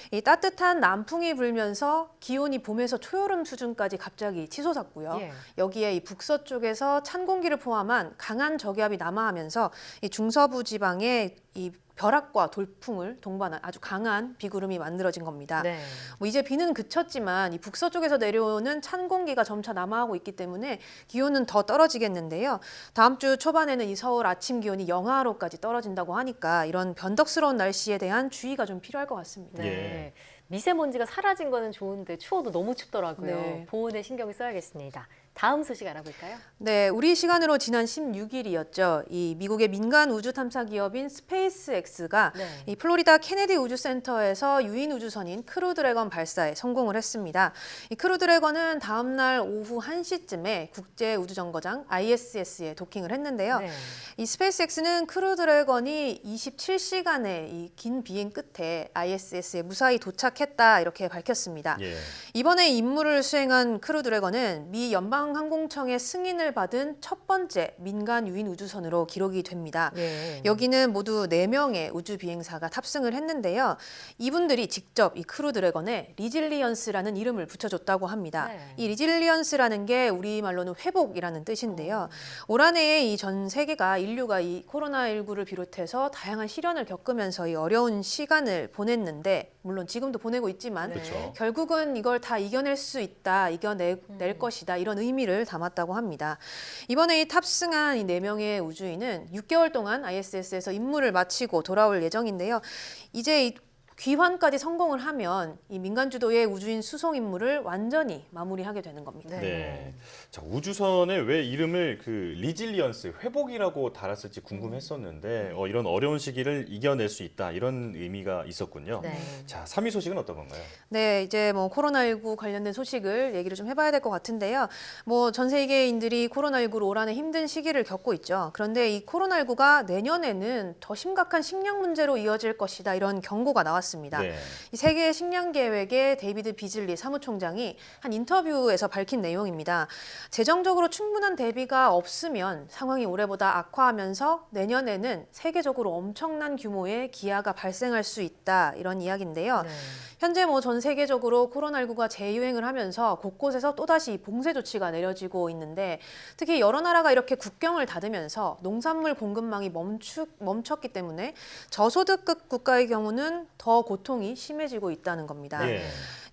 이 따뜻한 남풍이 불면서 기온이 봄에서 초여름 수준까지 갑자기 치솟았고요. 예. 여기에 이 북서쪽에서 찬 공기를 포함한 강한 저기압이 남하하면서 이 중서부 지방에 이 벼락과 돌풍을 동반한 아주 강한 비구름이 만들어진 겁니다. 네. 이제 비는 그쳤지만 이 북서쪽에서 내려오는 찬 공기가 점차 남하하고 있기 때문에 기온은 더 떨어지겠는데요. 다음 주 초반에는 이 서울 아침 기온이 영하로까지 떨어진다고 하니까 이런 변덕스러운 날씨에 대한 주의가 좀 필요할 것 같습니다. 네. 미세먼지가 사라진 거는 좋은데 추워도 너무 춥더라고요. 네. 보온에 신경을 써야겠습니다. 다음 소식 알아볼까요? 네, 우리 시간으로 지난 16일이었죠. 이 미국의 민간 우주 탐사 기업인 스페이스X가 네. 이 플로리다 케네디 우주센터에서 유인 우주선인 크루 드래건 발사에 성공을 했습니다. 이 크루 드래건은 다음 날 오후 1시쯤에 국제 우주 정거장 ISS에 도킹을 했는데요. 네. 이 스페이스X는 크루 드래건이 27시간의 이 긴 비행 끝에 ISS에 무사히 도착했다 이렇게 밝혔습니다. 예. 이번에 임무를 수행한 크루 드래건은 미 연방 국방항공청의 승인을 받은 첫 번째 민간 유인 우주선으로 기록이 됩니다. 예. 여기는 모두 4명의 우주 비행사가 탑승을 했는데요. 이분들이 직접 이 크루 드래건에 리질리언스라는 이름을 붙여줬다고 합니다. 네. 이 리질리언스라는 게 우리말로는 회복이라는 뜻인데요. 올 한 해에 이 전 세계가 인류가 이 코로나19를 비롯해서 다양한 시련을 겪으면서 이 어려운 시간을 보냈는데 물론 지금도 보내고 있지만 그렇죠. 결국은 이걸 다 이겨낼 수 있다, 이겨낼 것이다 이런 의미를 담았다고 합니다. 이번에 이 탑승한 이 4명의 우주인은 6개월 동안 ISS에서 임무를 마치고 돌아올 예정인데요. 이제 이 귀환까지 성공을 하면 이 민간 주도의 우주인 수송 임무를 완전히 마무리하게 되는 겁니다. 네. 자, 우주선에 왜 이름을 그 리질리언스, 회복이라고 달았을지 궁금했었는데 이런 어려운 시기를 이겨낼 수 있다 이런 의미가 있었군요. 네. 자, 3위 소식은 어떤 건가요? 네, 이제 뭐 코로나19 관련된 소식을 얘기를 좀 해봐야 될 것 같은데요. 뭐 전 세계인들이 코로나19로 올 한해 힘든 시기를 겪고 있죠. 그런데 이 코로나19가 내년에는 더 심각한 식량 문제로 이어질 것이다 이런 경고가 나왔습니다. 네. 이 세계 식량 계획의 데이비드 비즐리 사무총장이 한 인터뷰에서 밝힌 내용입니다. 재정적으로 충분한 대비가 없으면 상황이 올해보다 악화하면서 내년에는 세계적으로 엄청난 규모의 기아가 발생할 수 있다 이런 이야기인데요. 현재 뭐 전 세계적으로 코로나19가 재유행을 하면서 곳곳에서 또다시 봉쇄 조치가 내려지고 있는데 특히 여러 나라가 이렇게 국경을 닫으면서 농산물 공급망이 멈췄기 때문에 저소득급 국가의 경우는 더 고통이 심해지고 있다는 겁니다. 예.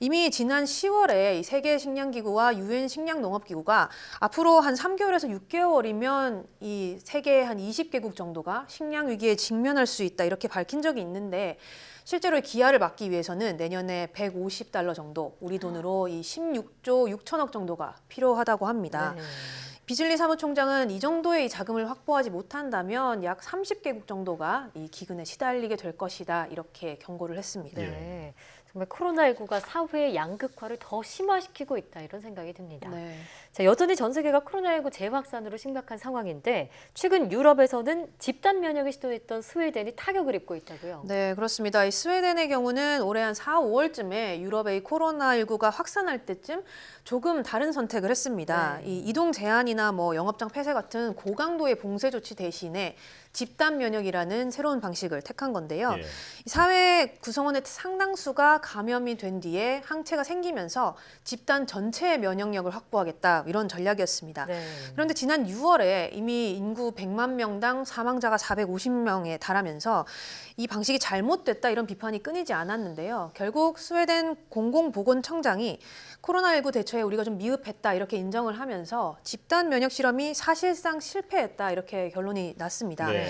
이미 지난 10월에 세계 식량기구와 유엔 식량농업기구가 앞으로 한 3개월에서 6개월이면 이 세계 한 20개국 정도가 식량 위기에 직면할 수 있다 이렇게 밝힌 적이 있는데 실제로 기아를 막기 위해서는 내년에 $150 정도, 우리 돈으로 이 16조 6천억 정도가 필요하다고 합니다. 네. 비즐리 사무총장은 이 정도의 자금을 확보하지 못한다면 약 30개국 정도가 이 기근에 시달리게 될 것이다 이렇게 경고를 했습니다. 네. 정말 코로나19가 사회의 양극화를 더 심화시키고 있다 이런 생각이 듭니다. 네. 자, 여전히 전 세계가 코로나19 재확산으로 심각한 상황인데 최근 유럽에서는 집단 면역을 시도했던 스웨덴이 타격을 입고 있다고요. 네, 그렇습니다. 이 스웨덴의 경우는 올해 한 4, 5월쯤에 유럽의 코로나19가 확산할 때쯤 조금 다른 선택을 했습니다. 이 이동 제한이나 뭐 영업장 폐쇄 같은 고강도의 봉쇄 조치 대신에 집단 면역이라는 새로운 방식을 택한 건데요. 예. 이 사회 구성원의 상당수가 감염이 된 뒤에 항체가 생기면서 집단 전체의 면역력을 확보하겠다 이런 전략이었습니다. 네. 그런데 지난 6월에 이미 인구 100만 명당 사망자가 450명에 달하면서 이 방식이 잘못됐다 이런 비판이 끊이지 않았는데요. 결국 스웨덴 공공보건청장이 코로나19 대처에 우리가 좀 미흡했다 이렇게 인정을 하면서 집단 면역 실험이 사실상 실패했다 이렇게 결론이 났습니다. 네.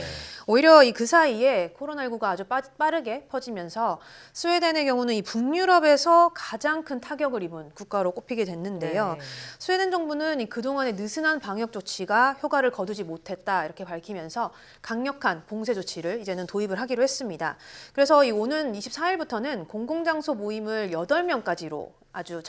오히려 그 사이에 코로나19가 아주 빠르게 퍼지면서 스웨덴의 경우는 이 북유럽에서 가장 큰 타격을 입은 국가로 꼽히게 됐는데요. 네. 스웨덴 정부는 이 그동안의 느슨한 방역 조치가 효과를 거두지 못했다 이렇게 밝히면서 강력한 봉쇄 조치를 이제는 도입을 하기로 했습니다. 그래서 이 오는 24일부터는 공공장소 모임을 8명까지로 아주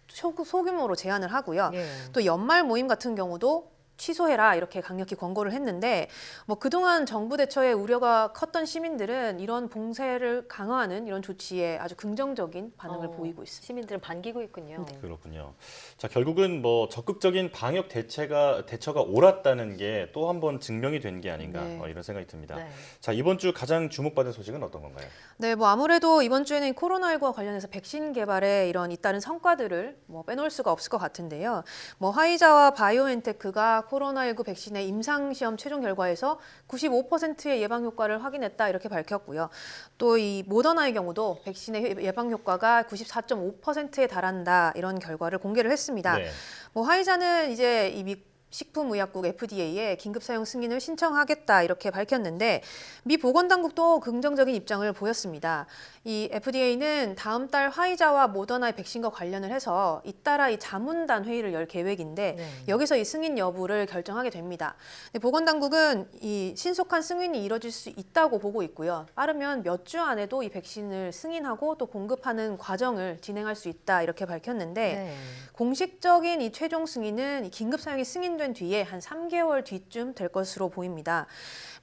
소규모로 제한을 하고요. 예. 또 연말 모임 같은 경우도 취소해라 이렇게 강력히 권고를 했는데 뭐 그동안 정부 대처에 우려가 컸던 시민들은 이런 봉쇄를 강화하는 이런 조치에 아주 긍정적인 반응을 보이고 있습니다. 시민들은 반기고 있군요. 그렇군요. 자, 결국은 뭐 적극적인 방역 대처가 옳았다는 게 또 한 번 증명이 된 게 아닌가 네. 이런 생각이 듭니다. 네. 자, 이번 주 가장 주목받은 소식은 어떤 건가요? 네, 뭐 아무래도 이번 주에는 코로나19와 관련해서 백신 개발에 이런 잇따른 성과들을 뭐 빼놓을 수가 없을 것 같은데요. 뭐 화이자와 바이오엔테크가 코로나19 백신의 임상시험 최종 결과에서 95%의 예방 효과를 확인했다 이렇게 밝혔고요. 또 이 모더나의 경우도 백신의 예방 효과가 94.5%에 달한다 이런 결과를 공개를 했습니다. 네. 뭐 화이자는 이제 이 식품의약국 FDA에 긴급 사용 승인을 신청하겠다 이렇게 밝혔는데 미 보건당국도 긍정적인 입장을 보였습니다. 이 FDA는 다음 달 화이자와 모더나의 백신과 관련을 해서 잇따라 이 자문단 회의를 열 계획인데 여기서 이 승인 여부를 결정하게 됩니다. 보건당국은 이 신속한 승인이 이뤄질 수 있다고 보고 있고요. 빠르면 몇 주 안에도 이 백신을 승인하고 또 공급하는 과정을 진행할 수 있다 이렇게 밝혔는데 공식적인 이 최종 승인은 이 긴급 사용이 승인된 확정된 뒤에 한 3개월 뒤쯤 될 것으로 보입니다.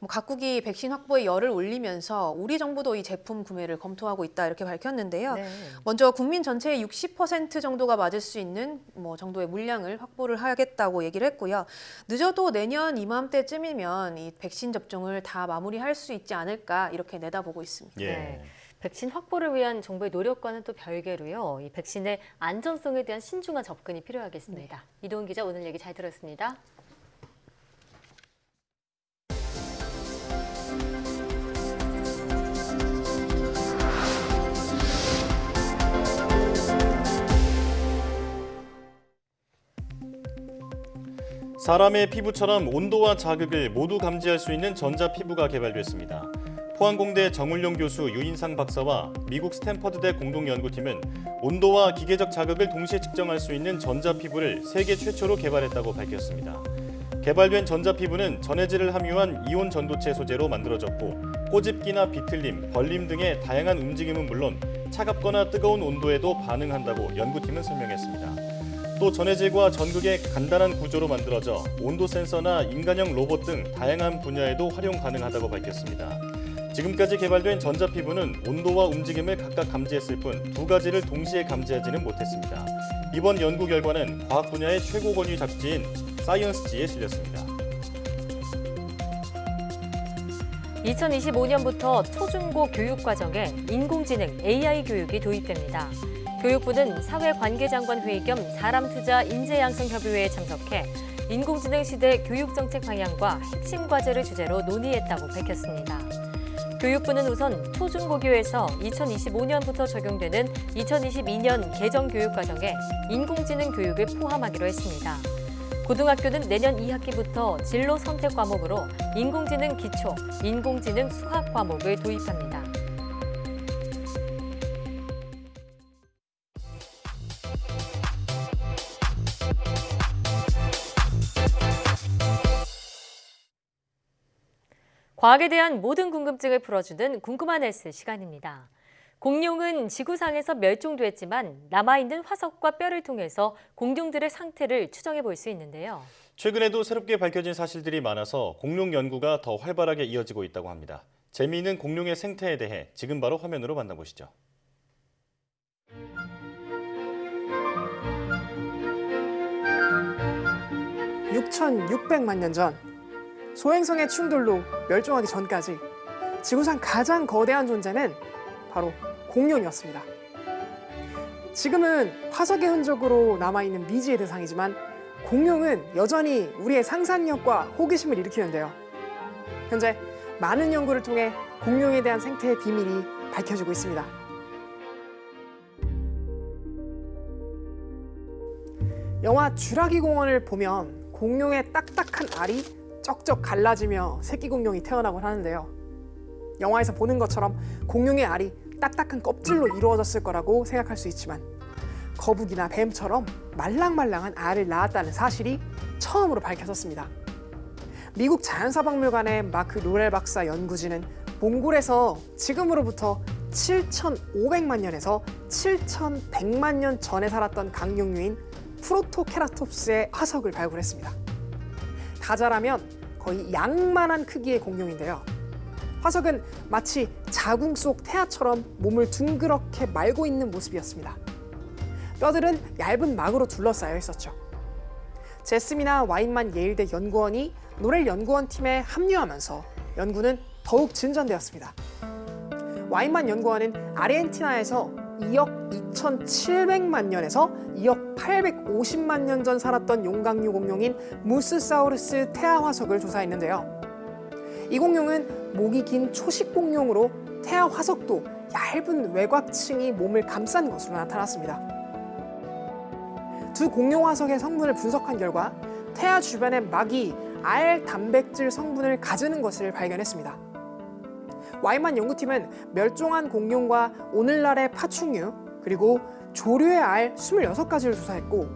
각국이 백신 확보에 열을 올리면서 우리 정부도 이 제품 구매를 검토하고 있다 이렇게 밝혔는데요. 네. 먼저 국민 전체의 60% 정도가 맞을 수 있는 정도의 물량을 확보를 하겠다고 얘기를 했고요. 늦어도 내년 이맘때쯤이면 이 백신 접종을 다 마무리할 수 있지 않을까 이렇게 내다보고 있습니다. 예. 네. 백신 확보를 위한 정부의 노력과는 또 별개로요. 이 백신의 안전성에 대한 신중한 접근이 필요하겠습니다. 이동훈 기자 오늘 얘기 잘 들었습니다. 사람의 피부처럼 온도와 자극을 모두 감지할 수 있는 전자피부가 개발됐습니다. 포항공대 정울용 교수 유인상 박사와 미국 스탠퍼드대 공동연구팀은 온도와 기계적 자극을 동시에 측정할 수 있는 전자피부를 세계 최초로 개발했다고 밝혔습니다. 개발된 전자피부는 전해질을 함유한 이온 전도체 소재로 만들어졌고 꼬집기나 비틀림, 벌림 등의 다양한 움직임은 물론 차갑거나 뜨거운 온도에도 반응한다고 연구팀은 설명했습니다. 또 전해질과 전극의 간단한 구조로 만들어져 온도 센서나 인간형 로봇 등 다양한 분야에도 활용 가능하다고 밝혔습니다. 지금까지 개발된 전자피부는 온도와 움직임을 각각 감지했을 뿐 두 가지를 동시에 감지하지는 못했습니다. 이번 연구 결과는 과학 분야의 최고 권위 잡지인 사이언스지에 실렸습니다. 2025년부터 초중고 교육과정에 인공지능 AI 교육이 도입됩니다. 교육부는 사회관계장관회의 겸 사람투자 인재양성협의회에 참석해 인공지능 시대 교육정책 방향과 핵심 과제를 주제로 논의했다고 밝혔습니다. 교육부는 우선 초중고교에서 2025년부터 적용되는 2022년 개정 교육과정에 인공지능 교육을 포함하기로 했습니다. 고등학교는 내년 2학기부터 진로 선택 과목으로 인공지능 기초, 인공지능 수학 과목을 도입합니다. 과학에 대한 모든 궁금증을 풀어주는 궁금한 헬스 시간입니다. 공룡은 지구상에서 멸종됐지만 남아있는 화석과 뼈를 통해서 공룡들의 상태를 추정해 볼 수 있는데요. 최근에도 새롭게 밝혀진 사실들이 많아서 공룡 연구가 더 활발하게 이어지고 있다고 합니다. 재미있는 공룡의 생태에 대해 지금 바로 화면으로 만나보시죠. (6,600만 년) 전 소행성의 충돌로 멸종하기 전까지 지구상 가장 거대한 존재는 바로 공룡이었습니다. 지금은 화석의 흔적으로 남아있는 미지의 대상이지만 공룡은 여전히 우리의 상상력과 호기심을 일으키는데요. 현재 많은 연구를 통해 공룡에 대한 생태의 비밀이 밝혀지고 있습니다. 영화 쥐라기 공원을 보면 공룡의 딱딱한 알이 쩍쩍 갈라지며 새끼 공룡이 태어나곤 하는데요. 영화에서 보는 것처럼 공룡의 알이 딱딱한 껍질로 이루어졌을 거라고 생각할 수 있지만 거북이나 뱀처럼 말랑말랑한 알을 낳았다는 사실이 처음으로 밝혀졌습니다. 미국 자연사박물관의 마크 로렐 박사 연구진은 몽골에서 지금으로부터 7,500만 년에서 7,100만 년 전에 살았던 강력류인 프로토케라톱스의 화석을 발굴했습니다. 다자라면 거의 양만한 크기의 공룡인데요. 화석은 마치 자궁 속 태아처럼 몸을 둥그렇게 말고 있는 모습이었습니다. 뼈들은 얇은 막으로 둘러싸여 있었죠. 제스미나 와인만 예일대 연구원이 노렐 연구원 팀에 합류하면서 연구는 더욱 진전되었습니다. 와인만 연구원은 아르헨티나에서 2억 2,700만 년에서 2억 850만 년 전 살았던 용각류 공룡인 무스사우루스 태아 화석을 조사했는데요. 이 공룡은 목이 긴 초식 공룡으로 태아 화석도 얇은 외곽층이 몸을 감싼 것으로 나타났습니다. 두 공룡 화석의 성분을 분석한 결과 태아 주변의 막이 알 단백질 성분을 가지는 것을 발견했습니다. 와인만 연구팀은 멸종한 공룡과 오늘날의 파충류 그리고 조류의 알 26가지를 조사했고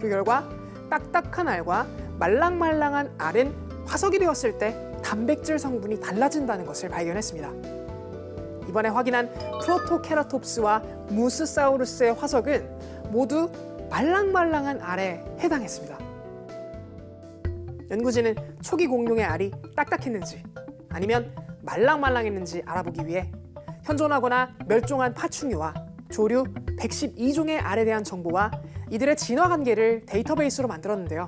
그 결과 딱딱한 알과 말랑말랑한 알은 화석이 되었을 때 단백질 성분이 달라진다는 것을 발견했습니다. 이번에 확인한 프로토케라톱스와 무스사우루스의 화석은 모두 말랑말랑한 알에 해당했습니다. 연구진은 초기 공룡의 알이 딱딱했는지 아니면 말랑말랑했는지 알아보기 위해 현존하거나 멸종한 파충류와 조류 112종의 알에 대한 정보와 이들의 진화 관계를 데이터베이스로 만들었는데요.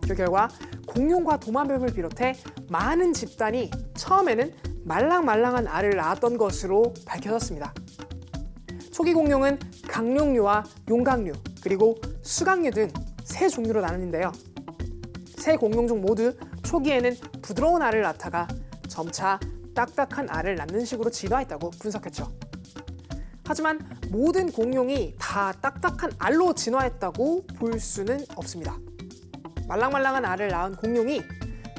그 결과 공룡과 도마뱀을 비롯해 많은 집단이 처음에는 말랑말랑한 알을 낳았던 것으로 밝혀졌습니다. 초기 공룡은 강룡류와 용강류, 그리고 수강류 등 세 종류로 나누는데요. 세 공룡종 모두 초기에는 부드러운 알을 낳다가 점차 딱딱한 알을 낳는 식으로 진화했다고 분석했죠. 하지만 모든 공룡이 다 딱딱한 알로 진화했다고 볼 수는 없습니다. 말랑말랑한 알을 낳은 공룡이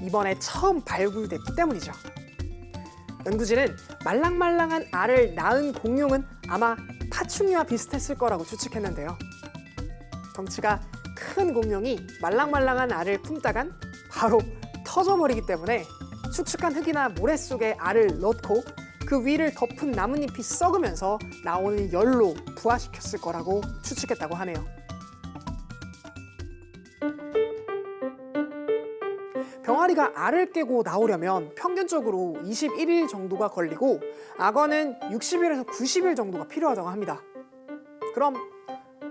이번에 처음 발굴됐기 때문이죠. 연구진은 말랑말랑한 알을 낳은 공룡은 아마 파충류와 비슷했을 거라고 추측했는데요. 덩치가 큰 공룡이 말랑말랑한 알을 품다간 바로 터져버리기 때문에 축축한 흙이나 모래 속에 알을 넣고 그 위를 덮은 나뭇잎이 썩으면서 나오는 열로 부화시켰을 거라고 추측했다고 하네요. 병아리가 알을 깨고 나오려면 평균적으로 21일 정도가 걸리고 악어는 60일에서 90일 정도가 필요하다고 합니다. 그럼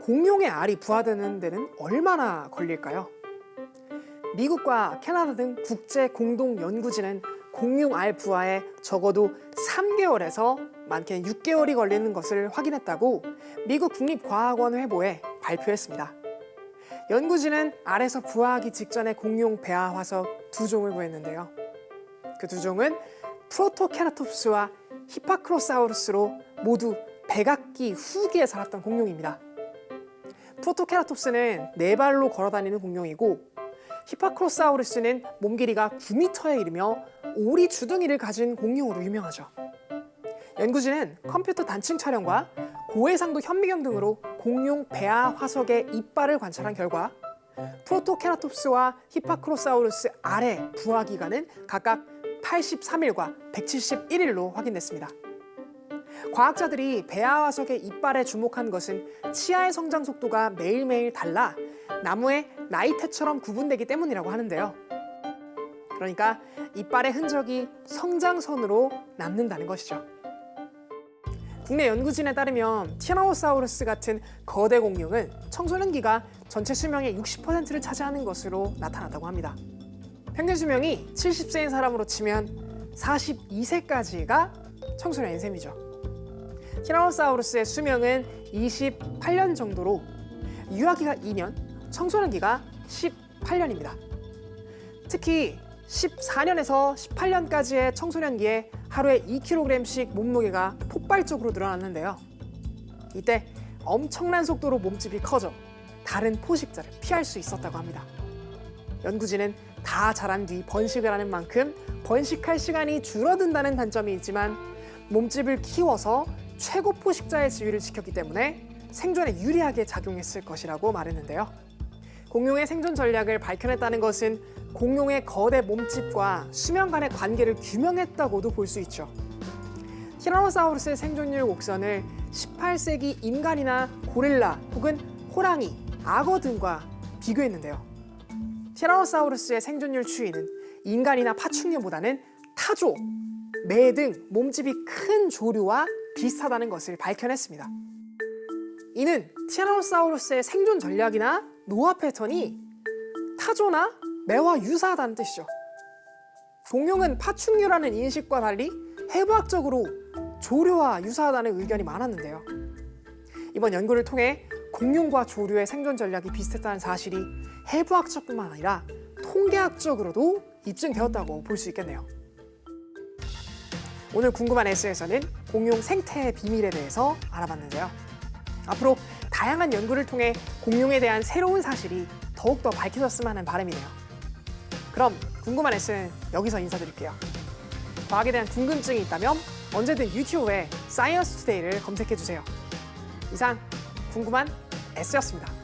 공룡의 알이 부화되는 데는 얼마나 걸릴까요? 미국과 캐나다 등 국제 공동 연구진은 공룡 알 부화에 적어도 3개월에서 많게는 6개월이 걸리는 것을 확인했다고 미국 국립과학원 회보에 발표했습니다. 연구진은 알에서 부화하기 직전에 공룡 배아 화석 2종을 구했는데요. 그 2종은 프로토케라톱스와 히파크로사우루스로 모두 백악기 후기에 살았던 공룡입니다. 프로토케라톱스는 4발로 걸어다니는 공룡이고 히파크로사우루스는 몸 길이가 9m에 이르며 오리 주둥이를 가진 공룡으로 유명하죠. 연구진은 컴퓨터 단층 촬영과 고해상도 현미경 등으로 공룡 배아 화석의 이빨을 관찰한 결과 프로토케라톱스와 히파크로사우루스 알의 부화 기간은 각각 83일과 171일로 확인됐습니다. 과학자들이 배아 화석의 이빨에 주목한 것은 치아의 성장 속도가 매일매일 달라 나무의 나이테처럼 구분되기 때문이라고 하는데요. 그러니까 이빨의 흔적이 성장선으로 남는다는 것이죠. 국내 연구진에 따르면 티라노사우루스 같은 거대 공룡은 청소년기가 전체 수명의 60%를 차지하는 것으로 나타났다고 합니다. 평균 수명이 70세인 사람으로 치면 42세까지가 청소년인 셈이죠. 티라노사우루스의 수명은 28년 정도로 유아기가 2년, 청소년기가 18년입니다. 특히 14년에서 18년까지의 청소년기에 하루에 2kg씩 몸무게가 폭발적으로 늘어났는데요. 이때 엄청난 속도로 몸집이 커져 다른 포식자를 피할 수 있었다고 합니다. 연구진은 다 자란 뒤 번식을 하는 만큼 번식할 시간이 줄어든다는 단점이 있지만 몸집을 키워서 최고 포식자의 지위를 지켰기 때문에 생존에 유리하게 작용했을 것이라고 말했는데요. 공룡의 생존 전략을 밝혀냈다는 것은 공룡의 거대 몸집과 수명 간의 관계를 규명했다고도 볼 수 있죠. 티라노사우루스의 생존율 곡선을 18세기 인간이나 고릴라 혹은 호랑이, 악어 등과 비교했는데요. 티라노사우루스의 생존율 추이는 인간이나 파충류보다는 타조, 매 등 몸집이 큰 조류와 비슷하다는 것을 밝혀냈습니다. 이는 티라노사우루스의 생존 전략이나 노화 패턴이 타조나 매와 유사하다는 뜻이죠. 공룡은 파충류라는 인식과 달리 해부학적으로 조류와 유사하다는 의견이 많았는데요. 이번 연구를 통해 공룡과 조류의 생존 전략이 비슷했다는 사실이 해부학적뿐만 아니라 통계학적으로도 입증되었다고 볼 수 있겠네요. 오늘 궁금한 S에서는 공룡 생태의 비밀에 대해서 알아봤는데요. 앞으로 다양한 연구를 통해 공룡에 대한 새로운 사실이 더욱더 밝혀졌으면 하는 바람이네요. 그럼 궁금한 S는 여기서 인사드릴게요. 과학에 대한 궁금증이 있다면 언제든 유튜브에 사이언스 투데이를 검색해주세요. 이상 궁금한 S였습니다.